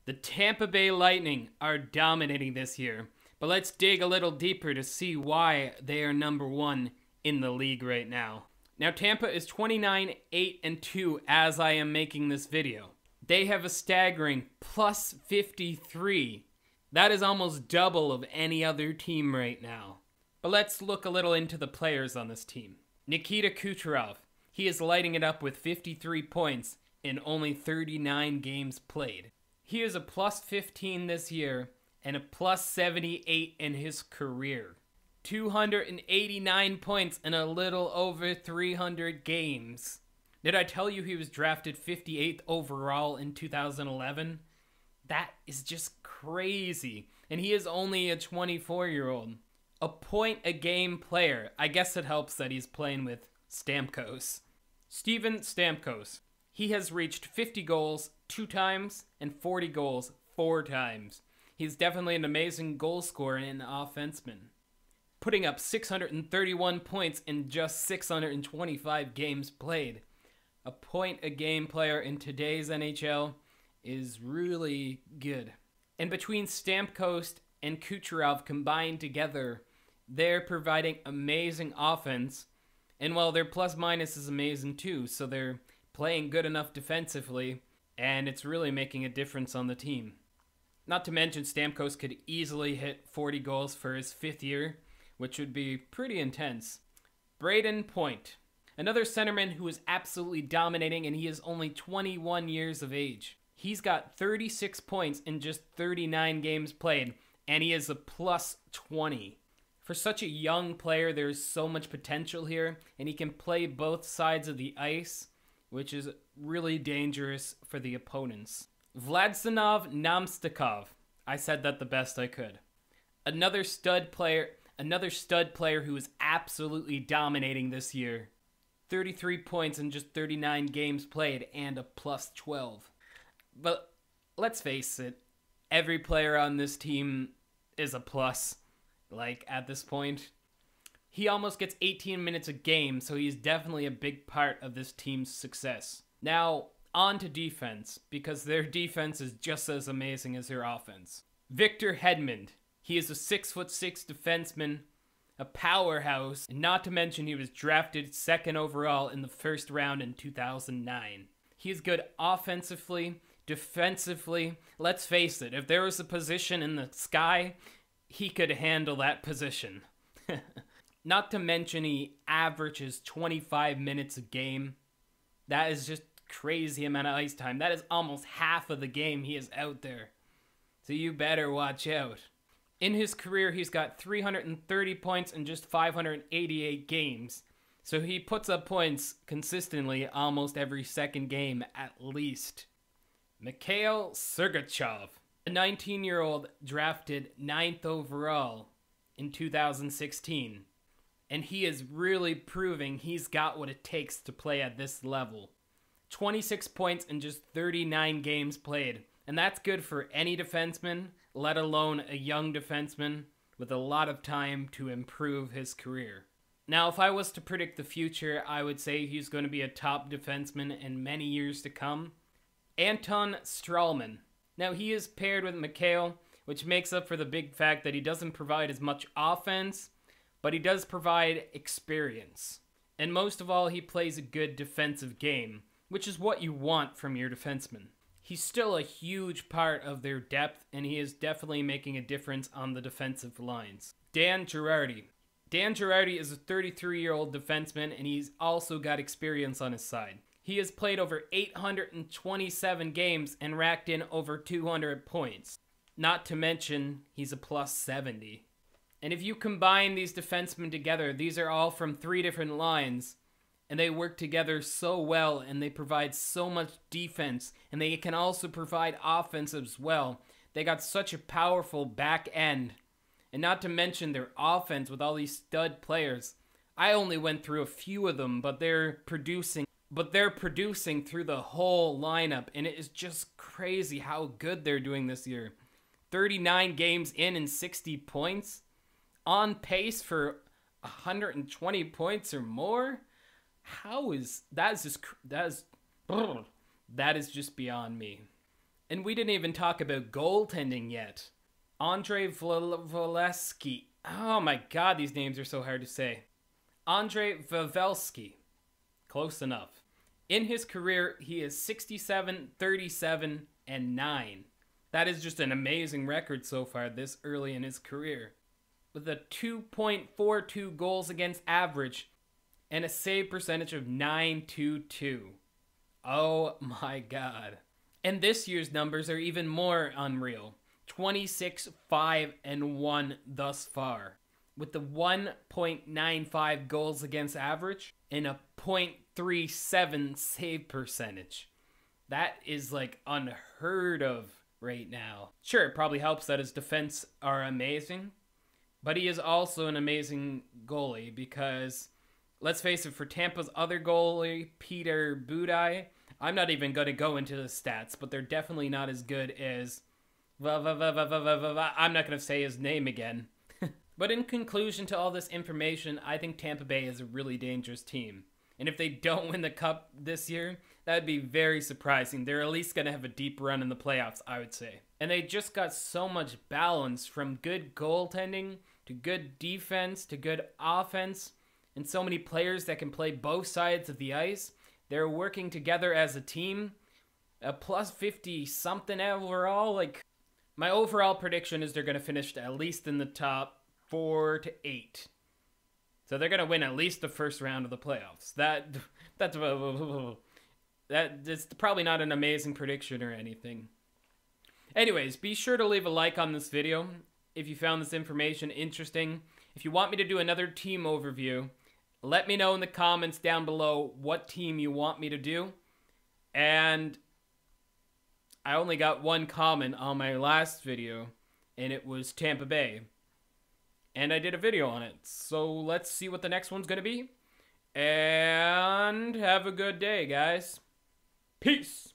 The Tampa Bay Lightning are dominating this year, but let's dig a little deeper to see why they are number one in the league right now. Now, Tampa is 29-8-2 as I am making this video. They have a staggering plus 53. That is almost double of any other team right now. But let's look a little into the players on this team. Nikita Kucherov, he is lighting it up with 53 points in only 39 games played. He is a plus 15 this year and a plus 78 in his career. 289 points in a little over 300 games. Did I tell you he was drafted 58th overall in 2011? That is just crazy. And he is only a 24-year-old. A point-a-game player. I guess it helps that he's playing with Stamkos. Steven Stamkos. He has reached 50 goals 2 times and 40 goals 4 times. He's definitely an amazing goal scorer and offenseman, putting up 631 points in just 625 games played. A point-a-game player in today's NHL is really good. And between Stamkos and Kucherov combined together, they're providing amazing offense. And while their plus-minus is amazing too, so they're playing good enough defensively, and it's really making a difference on the team. Not to mention Stamkos could easily hit 40 goals for his 5th year, which would be pretty intense. Brayden Point, another centerman who is absolutely dominating, and he is only 21 years of age. He's got 36 points in just 39 games played, and he is a plus 20. For such a young player, there's so much potential here, and he can play both sides of the ice, which is really dangerous for the opponents. Vladishv Namestnikov. I said that the best I could. Another stud player who is absolutely dominating this year. 33 points in just 39 games played and a plus 12. But let's face it, every player on this team is a plus, like, at this point. He almost gets 18 minutes a game, so he's definitely a big part of this team's success. Now, on to defense, because their defense is just as amazing as their offense. Victor Hedman. He is a 6'6" defenseman, a powerhouse, and not to mention he was drafted 2nd overall in the 1st round in 2009. He is good offensively, defensively. Let's face it, if there was a position in the sky, he could handle that position. Not to mention he averages 25 minutes a game. That is just crazy amount of ice time. That is almost half of the game he is out there. So you better watch out. In his career, he's got 330 points in just 588 games. So he puts up points consistently almost every second game at least. Mikhail Sergachev, a 19-year-old drafted 9th overall in 2016. And he is really proving he's got what it takes to play at this level. 26 points in just 39 games played. And that's good for any defenseman, let alone a young defenseman with a lot of time to improve his career. Now, if I was to predict the future, I would say he's going to be a top defenseman in many years to come. Anton Stralman. Now, he is paired with Mikhail, which makes up for the big fact that he doesn't provide as much offense, but he does provide experience. And most of all, he plays a good defensive game, which is what you want from your defenseman. He's still a huge part of their depth, and he is definitely making a difference on the defensive lines. Dan Girardi. Dan Girardi is a 33-year-old defenseman, and he's also got experience on his side. He has played over 827 games and racked in over 200 points. Not to mention, he's a plus 70. And if you combine these defensemen together, these are all from 3 different lines, and they work together so well, and they provide so much defense, and they can also provide offense as well. They got such a powerful back end, and not to mention their offense with all these stud players. I only went through a few of them, but they're producing through the whole lineup, and it is just crazy how good they're doing this year. 39 games in and 60 points, on pace for 120 points or more. How is that? That is just beyond me. And we didn't even talk about goaltending yet. Andrei Vasilevskiy. Oh my god, these names are so hard to say. Andrei Vasilevskiy. Close enough. In his career, he is 67, 37, and 9. That is just an amazing record so far this early in his career. With a 2.42 goals against average and a save percentage of .922. Oh my god. And this year's numbers are even more unreal. 26, 5, and 1 thus far. With the 1.95 goals against average and a .37 save percentage. That is like unheard of right now. Sure, it probably helps that his defense are amazing, but he is also an amazing goalie because, let's face it, for Tampa's other goalie, Peter Budaj, I'm not even going to go into the stats, but they're definitely not as good as... I'm not going to say his name again. But in conclusion to all this information, I think Tampa Bay is a really dangerous team. And if they don't win the cup this year, that would be very surprising. They're at least going to have a deep run in the playoffs, I would say. And they just got so much balance from good goaltending to good defense to good offense. And so many players that can play both sides of the ice. They're working together as a team. A plus 50 something overall. Like, my overall prediction is they're going to finish at least in the top 4 to 8. So they're going to win at least the first round of the playoffs. That's probably not an amazing prediction or anything. Anyways, be sure to leave a like on this video if you found this information interesting. If you want me to do another team overview, let me know in the comments down below what team you want me to do. And I only got one comment on my last video, and it was Tampa Bay. And I did a video on it. So let's see what the next one's going to be. And have a good day, guys. Peace.